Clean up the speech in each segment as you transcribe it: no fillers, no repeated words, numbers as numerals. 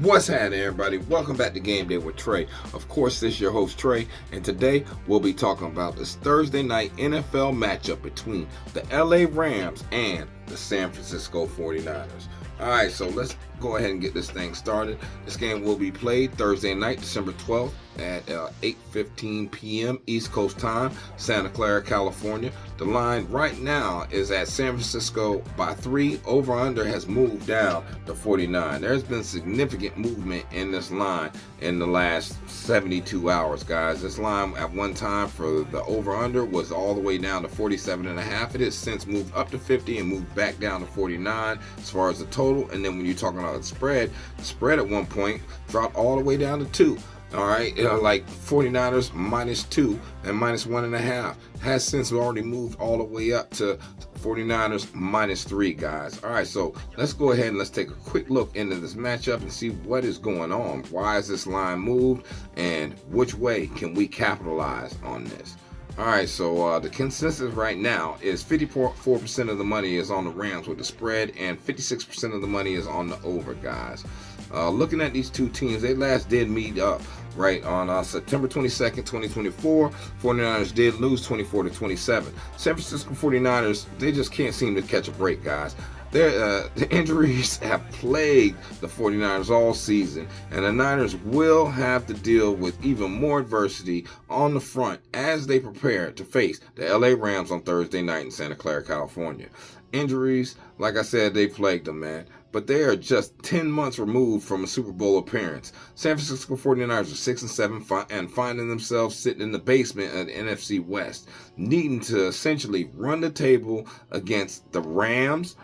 What's happening, everybody? Welcome back to Game Day with Trey. Of course, this is your host, Trey, and today we'll be talking about this Thursday night NFL matchup between the LA Rams and the San Francisco 49ers. All right, so let's go ahead and get this thing started. This game will be played Thursday night, December 12th at 8:15 p.m. East Coast time, Santa Clara, California. The line right now is at San Francisco by 3. Over-under has moved down to 49. There's been significant movement in this line in the last 72 hours, guys. This line at one time for the over-under was all the way down to 47.5. It has since moved up to 50 and moved back down to 49 as far as the total. And then when you're talking about the spread at one point dropped all the way down to 2. All right, like 49ers -2 and -1.5 has since already moved all the way up to 49ers -3, guys. All right, so let's go ahead and let's take a quick look into this matchup and see what is going on. Why is this line moved, and which way can we capitalize on this? All right, so the consensus right now is 54% of the money is on the Rams with the spread, and 56% of the money is on the over, guys. Looking at these two teams, they last did meet up right on September 22nd, 2024. 49ers did lose 24-27. San Francisco 49ers, they just can't seem to catch a break, guys. The injuries have plagued the 49ers all season, and the Niners will have to deal with even more adversity on the front as they prepare to face the LA Rams on Thursday night in Santa Clara, California. Injuries, like I said, they plagued them, man. But they are just 10 months removed from a Super Bowl appearance. San Francisco 49ers are 6-7 and finding themselves sitting in the basement of the NFC West, needing to essentially run the table against the Rams,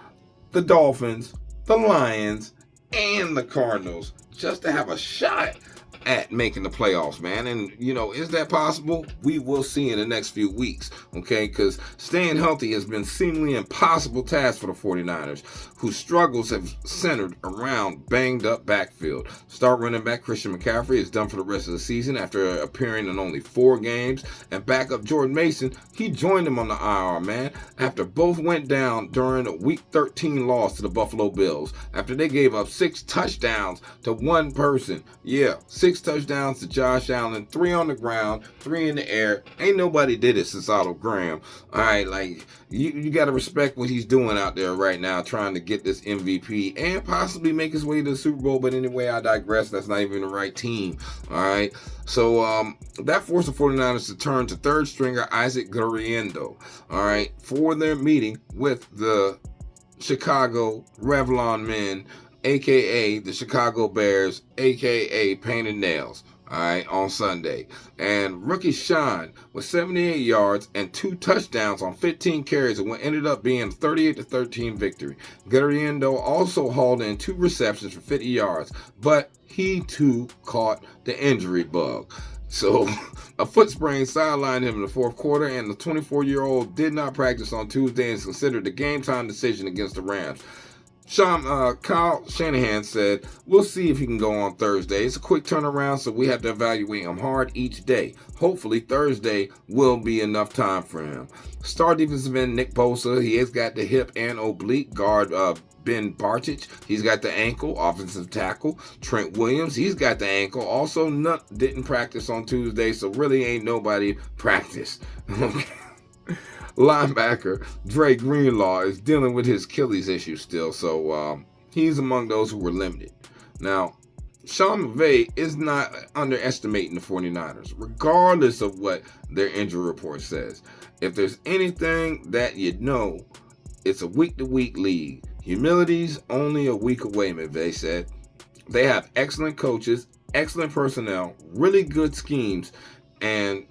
the Dolphins, the Lions, and the Cardinals just to have a shot at making the playoffs, man. And, is that possible? We will see in the next few weeks, okay? Because staying healthy has been seemingly impossible task for the 49ers, whose struggles have centered around banged up backfield. Star running back Christian McCaffrey is done for the rest of the season after appearing in only 4 games. And backup Jordan Mason, he joined him on the IR, man, after both went down during a Week 13 loss to the Buffalo Bills, after they gave up 6 touchdowns to one person. Yeah, 6 touchdowns to Josh Allen, 3 on the ground, 3 in the air. Ain't nobody did it since Otto Graham. All right, like, you got to respect what he's doing out there right now, trying to get this MVP and possibly make his way to the Super Bowl. But anyway, I digress. That's not even the right team. All right. So that forced the 49ers to turn to third stringer Isaac Guerrero, all right, for their meeting with the Chicago Revlon men, a.k.a. the Chicago Bears, a.k.a. Painted Nails, all right, on Sunday. And rookie Sean with 78 yards and 2 touchdowns on 15 carries and what ended up being a 38-13 victory. Guerrero also hauled in 2 receptions for 50 yards, but he too caught the injury bug. So a foot sprain sidelined him in the fourth quarter, and the 24-year-old did not practice on Tuesday and is considered a game-time decision against the Rams. Kyle Shanahan said, "We'll see if he can go on Thursday. It's a quick turnaround, so we have to evaluate him hard each day. Hopefully Thursday will be enough time for him." Star defensive end Nick Bosa, he has got the hip and oblique. Guard Ben Bartich, he's got the ankle. Offensive tackle Trent Williams, he's got the ankle. Also, didn't practice on Tuesday, so really ain't nobody practiced. Linebacker Dre Greenlaw is dealing with his Achilles issue still, so he's among those who were limited. Now, Sean McVay is not underestimating the 49ers, regardless of what their injury report says. If there's anything that it's a week-to-week league. Humility's only a week away, McVay said. They have excellent coaches, excellent personnel, really good schemes, and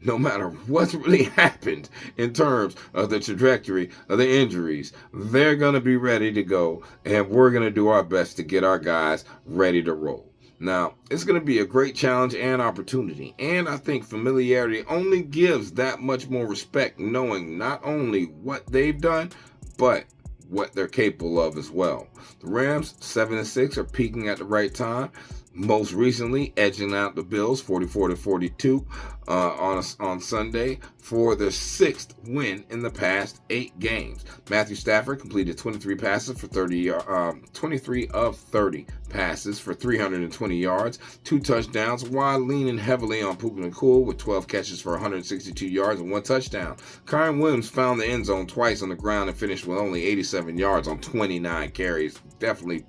no matter what's really happened in terms of the trajectory of the injuries, they're going to be ready to go, and we're going to do our best to get our guys ready to roll. Now, it's going to be a great challenge and opportunity, and I think familiarity only gives that much more respect, knowing not only what they've done, but what they're capable of as well. The Rams, 7-6, are peaking at the right time. most recently edging out the Bills 44-42 on Sunday for their sixth win in the past 8 games. Matthew Stafford completed 23 passes for 23 of 30 passes for 320 yards, 2 touchdowns, while leaning heavily on Puka Nacua with 12 catches for 162 yards and 1 touchdown. Kyren Williams found the end zone twice on the ground and finished with only 87 yards on 29 carries. Definitely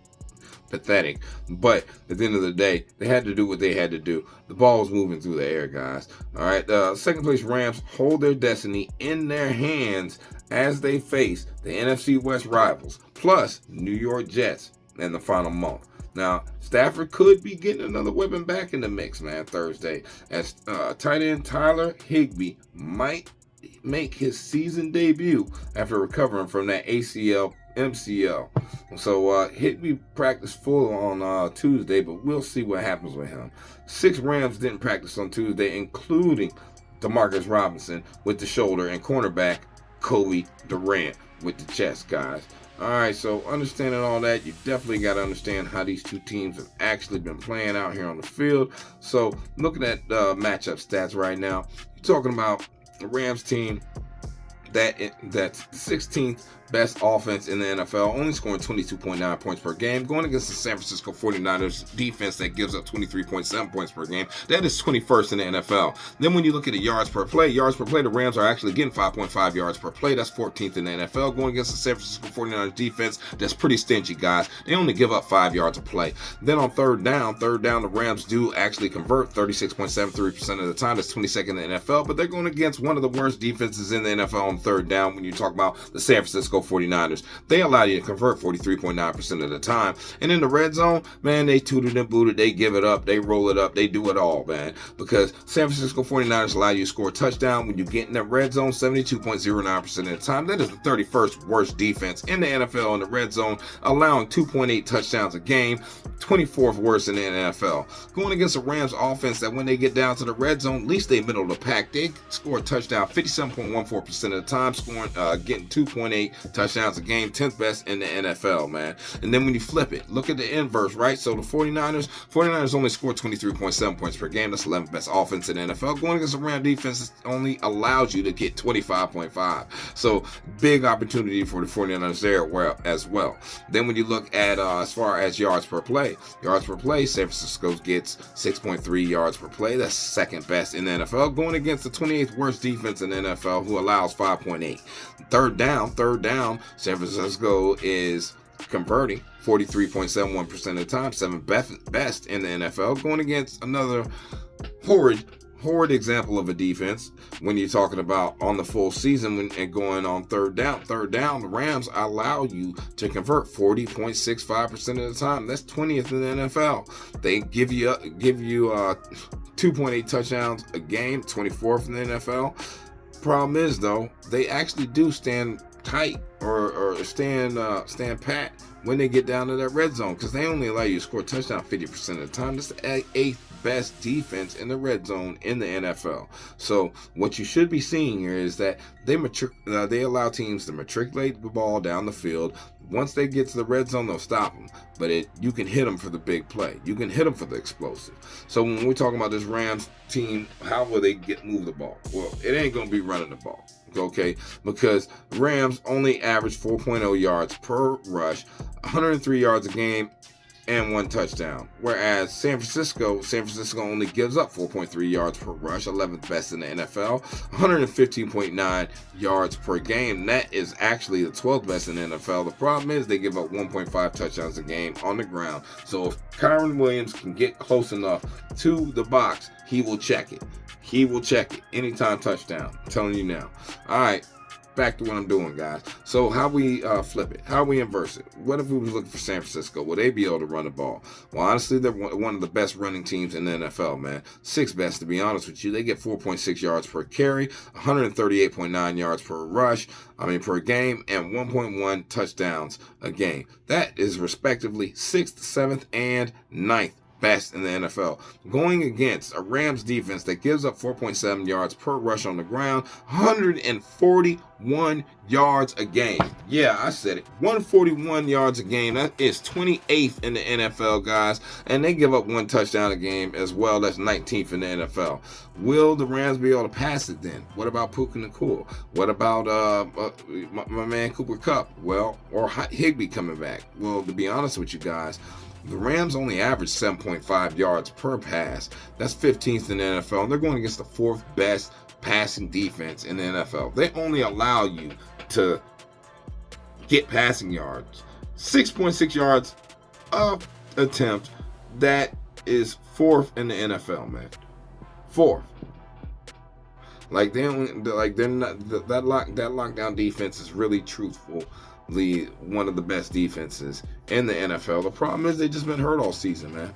pathetic, but at the end of the day, they had to do what they had to do. The ball was moving through the air, guys. All right, second place Rams hold their destiny in their hands as they face the NFC West rivals, plus New York Jets in the final month. Now, Stafford could be getting another weapon back in the mix, man, Thursday, as tight end Tyler Higbee might make his season debut after recovering from that ACL MCL. So Higbee practiced full on Tuesday, but we'll see what happens with him. 6 Rams didn't practice on Tuesday, including Demarcus Robinson with the shoulder and cornerback Kobe Durant with the chest, guys. All right, so understanding all that, you definitely got to understand how these two teams have actually been playing out here on the field. So looking at matchup stats right now, you're talking about the Rams team that's 16th best offense in the NFL, only scoring 22.9 points per game, going against the San Francisco 49ers defense that gives up 23.7 points per game. That is 21st in the NFL. Then when you look at the yards per play, the Rams are actually getting 5.5 yards per play. That's 14th in the NFL, going against the San Francisco 49ers defense that's pretty stingy, guys. They only give up 5 yards a play. Then on third down, the Rams do actually convert 36.73% of the time. That's 22nd in the NFL, but they're going against one of the worst defenses in the NFL on third down when you talk about the San Francisco 49ers. They allow you to convert 43.9% of the time. And in the red zone, man, they tooted and booted. They give it up. They roll it up. They do it all, man. Because San Francisco 49ers allow you to score a touchdown when you get in that red zone 72.09% of the time. That is the 31st worst defense in the NFL in the red zone, allowing 2.8 touchdowns a game, 24th worst in the NFL. Going against the Rams offense that when they get down to the red zone, at least they middle of the pack. They score a touchdown 57.14% of the time, getting 2.8 touchdowns a game, 10th best in the NFL, man. And then when you flip it, look at the inverse, right? So the 49ers only score 23.7 points per game. That's 11th best offense in the NFL. Going against the Rams defense only allows you to get 25.5. So big opportunity for the 49ers there as well. Then when you look at as far as yards per play, San Francisco gets 6.3 yards per play. That's second best in the NFL. Going against the 28th worst defense in the NFL, who allows 5.8. Third down, San Francisco is converting 43.71% of the time, 7th best in the NFL, going against another horrid example of a defense when you're talking about on the full season and going on third down, the Rams allow you to convert 40.65% of the time. That's 20th in the NFL. They give you 2.8 touchdowns a game, 24th in the NFL. Problem is, though, they actually do stand tight or stand pat when they get down to that red zone, because they only allow you to score a touchdown 50% of the time. That's the 8th best defense in the red zone in the NFL. So what you should be seeing here is that they allow teams to matriculate the ball down the field. Once they get to the red zone, they'll stop them. But you can hit them for the big play. You can hit them for the explosive. So when we're talking about this Rams team, how will they move the ball? Well, it ain't going to be running the ball. Okay, because Rams only average 4.0 yards per rush, 103 yards a game, and 1 touchdown. Whereas San Francisco only gives up 4.3 yards per rush, 11th best in the NFL, 115.9 yards per game. That is actually the 12th best in the NFL. The problem is they give up 1.5 touchdowns a game on the ground. So if Kyren Williams can get close enough to the box, he will check it. Anytime touchdown. I'm telling you now. All right. Back to what I'm doing, guys. So how we flip it? How we inverse it? What if we was looking for San Francisco? Will they be able to run the ball? Well, honestly, they're one of the best running teams in the NFL, man. 6th best, to be honest with you. They get 4.6 yards per carry, 138.9 yards per game, and 1.1 touchdowns a game. That is respectively 6th, 7th, and 9th best in the NFL, going against a Rams defense that gives up 4.7 yards per rush on the ground, 141 yards a game. Yeah, I said it. 141 yards a game. That is 28th in the NFL, guys. And they give up 1 touchdown a game as well. That's 19th in the NFL. Will the Rams be able to pass it then? What about Puka Nacua? What about my man Cooper Kupp? Well, or Higbee coming back? Well, to be honest with you guys, The Rams only average 7.5 yards per pass. That's 15th in the NFL. And they're going against the 4th best passing defense in the NFL. They only allow you to get passing yards. 6.6 yards of attempt. That is 4th in the NFL, man. 4th. Like they're not that lockdown defense is really truthfully one of the best defenses in the NFL. The problem is they just been hurt all season, man.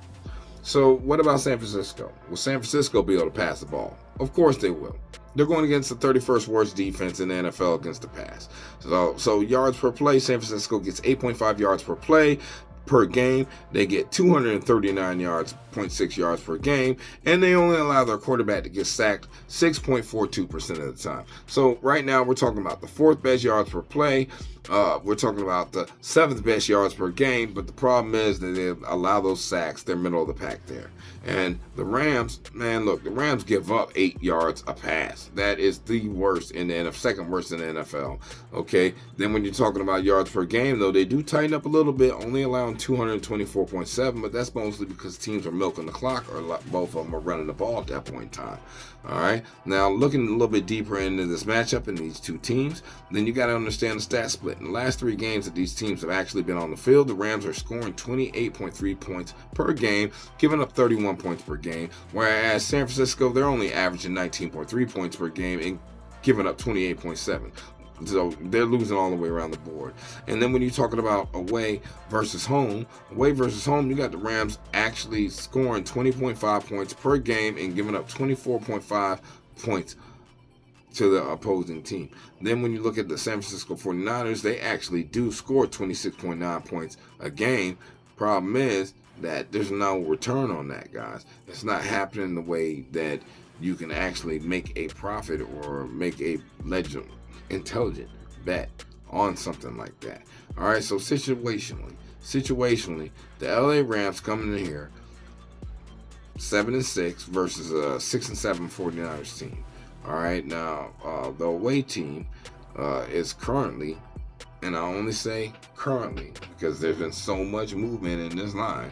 So what about San Francisco? Will San Francisco be able to pass the ball? Of course they will. They're going against the 31st worst defense in the NFL against the pass. So yards per play, San Francisco gets 8.5 yards per play per game. They get 239 yards, 0.6 yards per game, and they only allow their quarterback to get sacked 6.42% of the time. So right now we're talking about the 4th best yards per play. We're talking about the 7th best yards per game, but the problem is that they allow those sacks. They're middle of the pack there. And the Rams, man, look, the Rams give up 8 yards a pass. That is the worst in the NFL, second worst in the NFL. Okay. Then when you're talking about yards per game, though, they do tighten up a little bit, only allowing 224.7, but that's mostly because teams are milking the clock, or both of them are running the ball at that point in time. All right. Now, looking a little bit deeper into this matchup in these two teams, then you got to understand the stat split. In the last 3 games that these teams have actually been on the field, the Rams are scoring 28.3 points per game, giving up 31 points per game, whereas San Francisco, they're only averaging 19.3 points per game and giving up 28.7. So they're losing all the way around the board. And then when you're talking about away versus home, you got the Rams actually scoring 20.5 points per game and giving up 24.5 points to the opposing team. Then when you look at the San Francisco 49ers, they actually do score 26.9 points a game. Problem is that there's no return on that, guys. It's not happening the way that you can actually make a profit or make a intelligent bet on something like that. All right, so situationally, the LA Rams coming in here 7-6 versus a 6-7 49ers team. All right, now the away team is currently, and I only say currently because there's been so much movement in this line.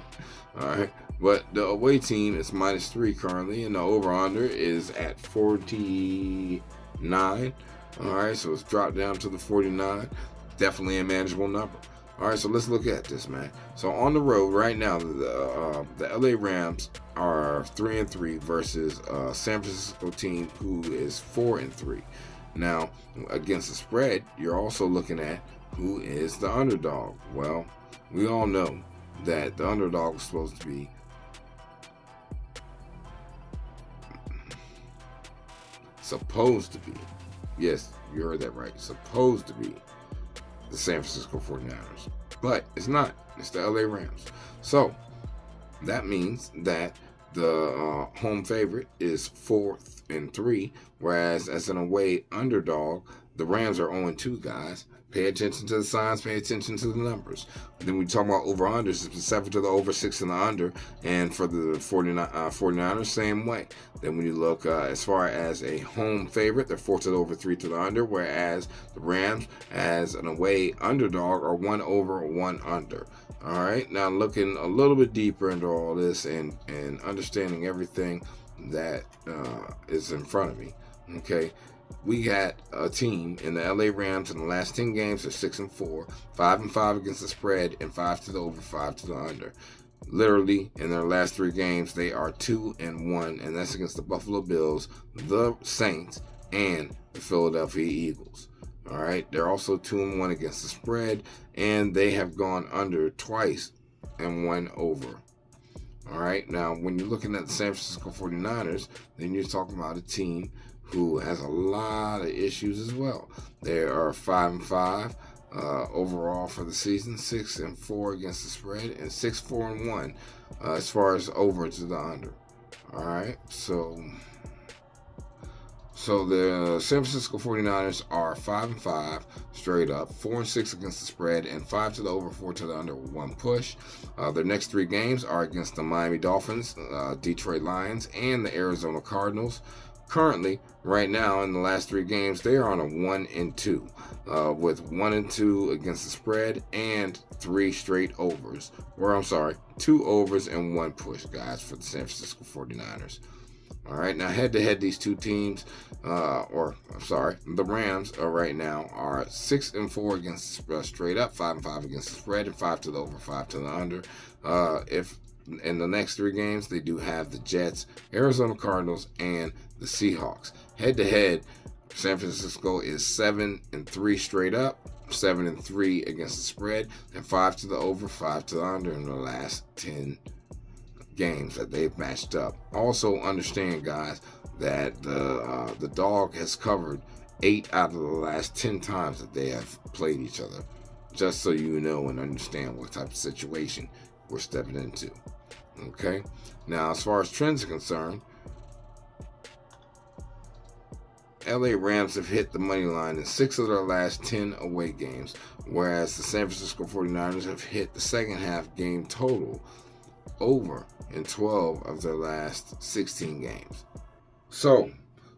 All right, but the away team is -3 currently, and the over/under is at 49. All right, so it's dropped down to the 49. Definitely a manageable number. All right, so let's look at this, man. So on the road right now, the LA Rams are 3-3 versus a San Francisco team who is 4-3. Now, against the spread, you're also looking at who is the underdog. Well, we all know that the underdog is supposed to be yes, you heard that right, supposed to be the San Francisco 49ers. But it's not. It's the LA Rams. So that means that the home favorite is 4-3, whereas as an away underdog, the Rams are 0-2, guys. Pay attention to the signs, pay attention to the numbers. Then we talk about over-unders, it's 7 to the over, 6 in the under. And for the 49ers, same way. Then when you look as far as a home favorite, they're 4 to the over, 3 to the under. Whereas the Rams, as an away underdog, are 1 over, 1 under. All right, now looking a little bit deeper into all this and understanding everything that is in front of me, okay? We got a team in the LA Rams in the last 10 games are 6-4, 5-5 against the spread, and 5 to the over, 5 to the under. Literally, in their last 3 games, they are 2-1, and that's against the Buffalo Bills, the Saints, and the Philadelphia Eagles. All right, they're also 2-1 against the spread, and they have gone under twice and 1 over. All right, now when you're looking at the San Francisco 49ers, then you're talking about a team who has a lot of issues as well. They are 5-5 overall for the season, 6-4 against the spread, and 6-4-1 as far as over to the under. All right, so the San Francisco 49ers are 5-5 straight up, 4-6 against the spread, and 5 to the over, 4 to the under, 1 push. Their next 3 games are against the Miami Dolphins, Detroit Lions, and the Arizona Cardinals. Currently, right now, in the last 3 games, they are on a 1-2, with 1-2 against the spread and 3 straight overs. Or, I'm sorry, 2 overs and 1 push, guys, for the San Francisco 49ers. All right, now head-to-head, these two teams, the Rams are right now are 6-4 against straight up, 5-5 against the spread, and 5 to the over, 5 to the under. If in the next 3 games, they do have the Jets, Arizona Cardinals, and the Seahawks. Head-to-head, San Francisco is 7-3 straight up, 7-3 against the spread, and 5 to the over, 5 to the under in the last 10 games that they've matched up. Also understand, guys, that the dog has covered 8 out of the last 10 times that they have played each other. Just so you know and understand what type of situation we're stepping into. Okay? Now, as far as trends are concerned, LA Rams have hit the money line in 6 of their last 10 away games, whereas the San Francisco 49ers have hit the second half game total over in 12 of their last 16 games. So,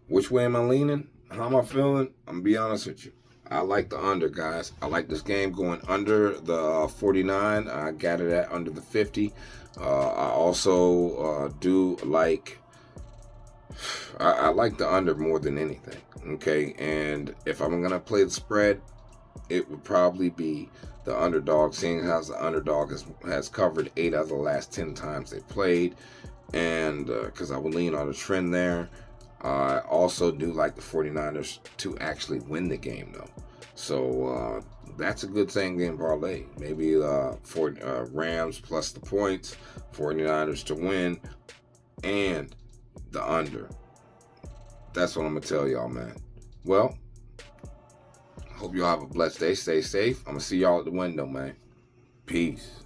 which way am I leaning? How am I feeling? I'm going to be honest with you. I like the under, guys. I like this game going under the 49. I got it at under the 50. I also do like... I like the under more than anything, okay? And if I'm going to play the spread, it would probably be the underdog, seeing how the underdog has covered 8 out of the last 10 times they played, and because I would lean on a trend there. I also do like the 49ers to actually win the game, though. So that's a good same game parlay. Maybe Rams plus the points, 49ers to win, and the under. That's what I'm going to tell y'all, man. Well, hope y'all have a blessed day. Stay safe. I'm going to see y'all at the window, man. Peace.